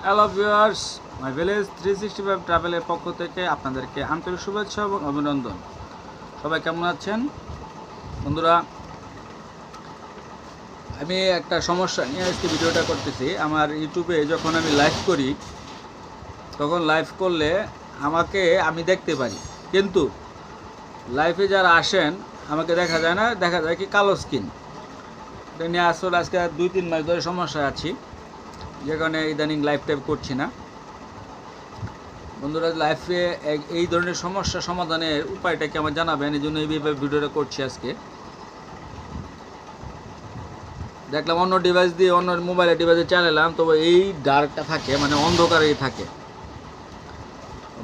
Hello viewers, my village 365 ট্রাভেলের পক্ষ থেকে আপনাদেরকে আন্তরিক শুভেচ্ছা এবং অভিনন্দন। সবাই কেমন আছেন বন্ধুরা? আমি একটা সমস্যা নিয়ে আজকে ভিডিওটা করতেছি। আমার ইউটিউবে যখন আমি লাইভ করি, তখন লাইভ করলে আমি দেখতে পারি, কিন্তু লাইভে যারা আসেন আমাকে দেখা যায় না, দেখা যায় কি কালো স্ক্রিন। এটা নিয়ে আসলে আজকে 2-3 মাস ধরে সমস্যায় আছি, যে কারণে ইদানিং লাইভ টাইপ করছি না। বন্ধুরা, লাইফে এই ধরনের সমস্যা সমাধানের উপায়টা কি আমার জানাবেন, এই জন্য এইভাবে ভিডিওটা করছি আজকে। দেখলাম অন্য ডিভাইস দিয়ে, অন্য মোবাইলের ডিভাইসে চালালাম, তবে এই ডার্কটা থাকে, মানে অন্ধকারেই থাকে।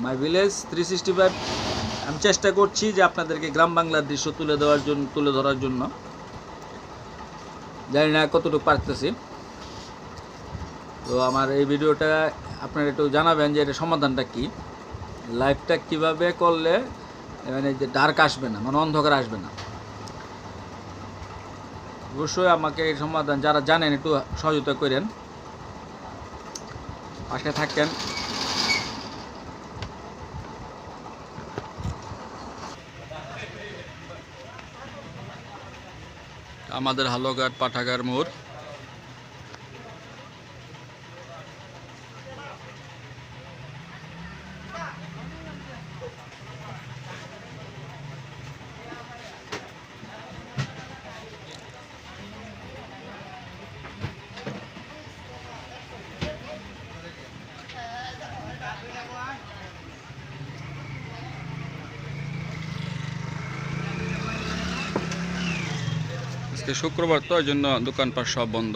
মাই ভিলেজ 365 আমি চেষ্টা করছি যে আপনাদেরকে গ্রাম বাংলার দৃশ্য তুলে ধরার জন্য। জানি না কতটুকু পারতেছি। তো আমার এই ভিডিওটা আপনারা একটু জানাবেন যে এটা সমাধানটা কি, লাইভটা কিভাবে করলে মানে যে ডার্ক আসবে না, মানে অন্ধকার আসবে না। অবশ্যই আমাকে এই সমাধান যারা জানেন একটু সহযোগিতা করেন, পাশে থাকেন। আমাদের হালুয়াঘাট পাঠাগার মোড়। আজকে শুক্রবার, তো ওই জন্য দোকানপাট সব বন্ধ।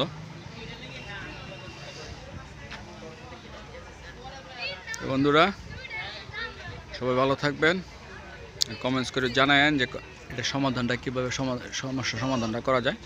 বন্ধুরা, সবাই ভালো থাকবেন, কমেন্টস করে জানায়েন যে এটা সমাধানটা কীভাবে সমস্যার সমাধানটা করা যায়।